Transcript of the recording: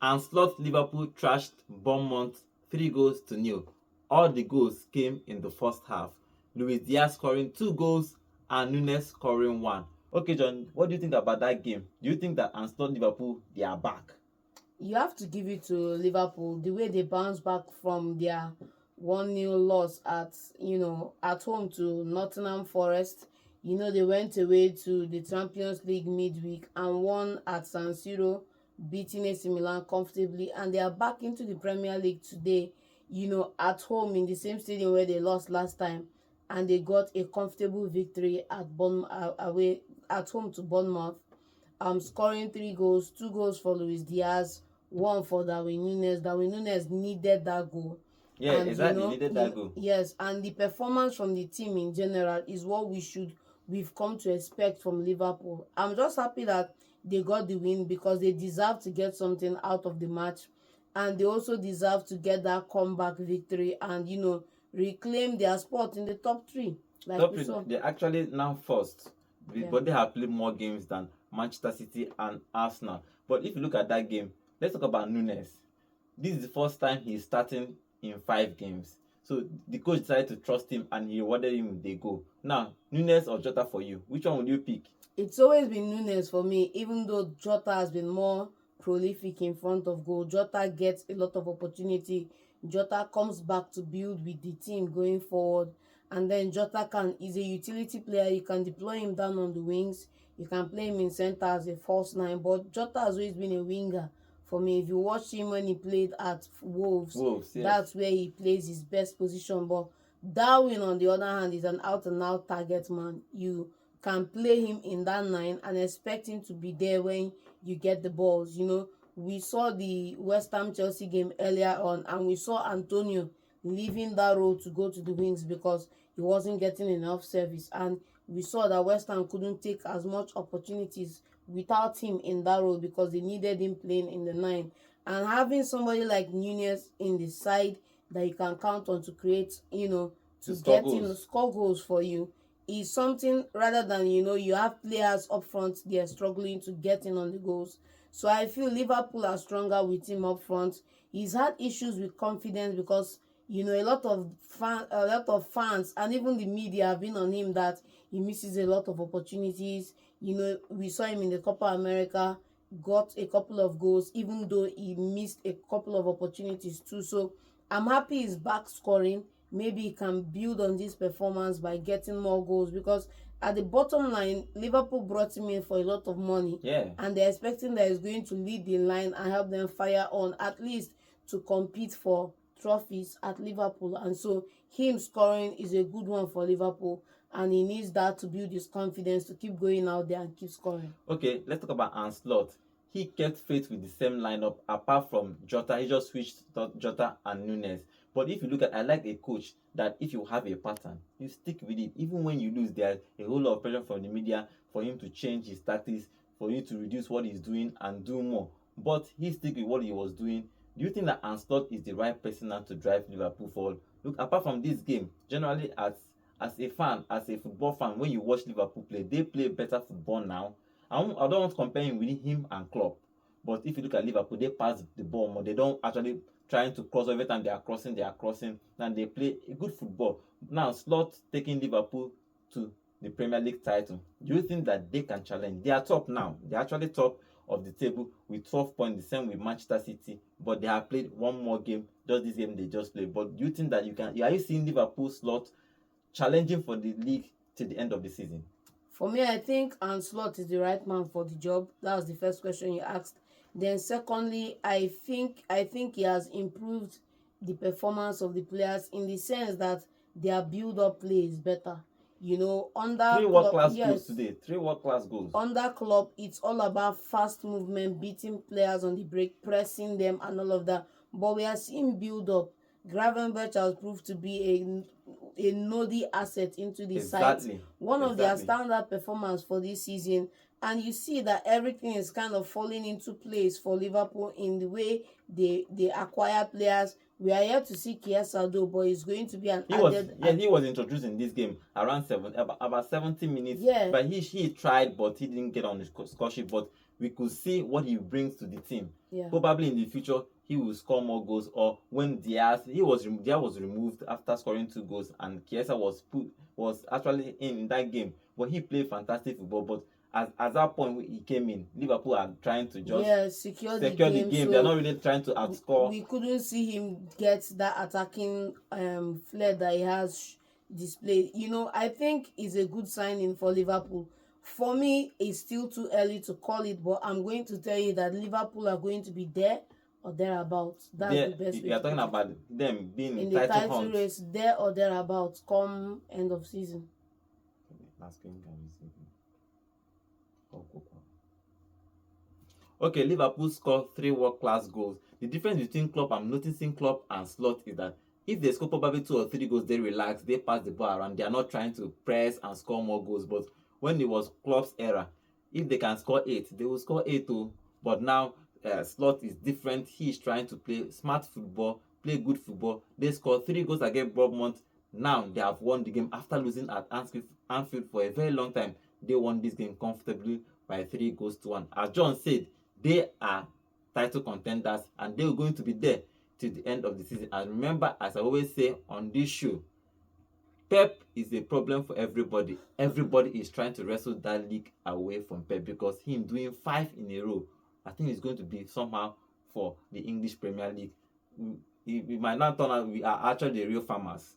And slot Liverpool trashed Bournemouth 3 goals to 0. All the goals came in the first half. Luis Diaz scoring 2 goals and Nunes scoring one. Okay, John, what do you think about that game? Do you think that Anslot Liverpool, they are back? You have to give it to Liverpool, the way they bounced back from their 1-0 loss at home to Nottingham Forest. They went away to the Champions League midweek and won at San Siro, beating AC Milan comfortably, and they are back into the Premier League today, at home in the same stadium where they lost last time, and they got a comfortable victory away at home to Bournemouth, scoring 3 goals, 2 goals for Luis Diaz, one for Darwin Nunes. Darwin Nunes needed that goal. Yeah, And exactly. Needed that goal. yes, and the performance from the team in general is what we've come to expect from Liverpool. I'm just happy that they got the win because they deserve to get something out of the match, and they also deserve to get that comeback victory and reclaim their spot in the top three. Like Top we three, saw. they're actually now first, Yeah. but they have played more games than Manchester City and Arsenal. But if you look at that game, let's talk about Nunes. This is the first time he's starting in 5 games. So the coach decided to trust him and he rewarded him with a goal. Now, Nunes or Jota for you, which one would you pick? It's always been Nunes for me, even though Jota has been more prolific in front of goal. Jota gets a lot of opportunity. Jota comes back to build with the team going forward. And then Jota is a utility player. You can deploy him down on the wings. You can play him in center as a false nine. But Jota has always been a winger for me. If you watch him when he played at Wolves, Yes. That's where he plays his best position. But Darwin, on the other hand, is an out-and-out target man. You can play him in that 9 and expect him to be there when you get the balls. We saw the West Ham Chelsea game earlier on, and we saw Antonio leaving that role to go to the wings because he wasn't getting enough service, and we saw that West Ham couldn't take as much opportunities without him in that role because they needed him playing in the 9. And having somebody like Nunez in the side that you can count on to create, to score goals for you is something, rather than you have players up front, they are struggling to get in on the goals. So I feel Liverpool are stronger with him up front. He's had issues with confidence because a lot of fans and even the media have been on him that he misses a lot of opportunities. We saw him in the Copa America, got a couple of goals even though he missed a couple of opportunities too. So I'm happy he's back scoring. Maybe he can build on this performance by getting more goals, because at the bottom line, Liverpool brought him in for a lot of money. Yeah. And they're expecting that he's going to lead the line and help them fire on, at least to compete for trophies at Liverpool. And so him scoring is a good one for Liverpool, and he needs that to build his confidence to keep going out there and keep scoring. Okay, let's talk about Anslot. He kept faith with the same lineup apart from Jota. He just switched Jota and Nunes. But if you look at, I like a coach that if you have a pattern, you stick with it. Even when you lose, there's a whole lot of pressure from the media for him to change his tactics, for you to reduce what he's doing and do more. But he stick with what he was doing. Do you think that Anslot is the right person now to drive Liverpool forward? Look, apart from this game, generally as a fan, as a football fan, when you watch Liverpool play, they play better football now. I don't want to compare him with him and Klopp, but if you look at Liverpool, they pass the ball more. They don't actually trying to cross every time they are crossing, and they play a good football. Now, Slot taking Liverpool to the Premier League title. Do you think that they can challenge? They are top now. They are actually top of the table with 12 points, the same with Manchester City, but they have played one more game. Just this game they just played. But do you think that you can? Are you seeing Liverpool Slot challenging for the league till the end of the season? For me, I think Anslot is the right man for the job. That was the first question you asked. Then secondly, I think he has improved the performance of the players in the sense that their build-up play is better. Under 3 world-class goals today. 3 world-class goals. Under Klopp, it's all about fast movement, beating players on the break, pressing them, and all of that. But we are seeing build-up. Gravenberch has proved to be a noddy asset into the side. One of their standard performance for this season, and you see that everything is kind of falling into place for Liverpool in the way they acquire players. We are here to see Chiesa though, but it's going to be an he was introduced in this game around about 70 minutes. Yeah. But he tried, but he didn't get on the score sheet. But we could see what he brings to the team. Yeah. Probably in the future he will score more goals, or when Diaz was removed after scoring 2 goals, and Chiesa was actually in that game, but he played fantastic football. But at that point when he came in, Liverpool are trying to just Yeah, secure the secure the game. game. They're So not really trying to outscore. we couldn't see him get that attacking flair that he has displayed. I think it's a good signing for Liverpool. For me, it's still too early to call it, but I'm going to tell you that Liverpool are going to be there or thereabouts. That's the best way You are to talking put it. about them being In in the title title hunt. race, there or thereabouts, come end of season. Last game can be seen. Okay, Liverpool scored 3 world-class goals. The difference between Klopp, I'm noticing Klopp and Slot, is that if they score probably 2 or 3 goals, they relax, they pass the ball around. They are not trying to press and score more goals. But when it was Klopp's era, if they can score 8, they will score 8 too. But now Slot is different. He is trying to play smart football, play good football. They scored 3 goals against Bournemouth. Now they have won the game after losing at Anfield for a very long time. They won this game comfortably by 3 goals to 1. As John said, they are title contenders and they're going to be there till the end of the season. And remember, as I always say on this show, Pep is a problem for everybody. Everybody is trying to wrestle that league away from Pep, because him doing 5 in a row, I think it's going to be somehow for the English Premier League. We might not turn out we are actually the real farmers.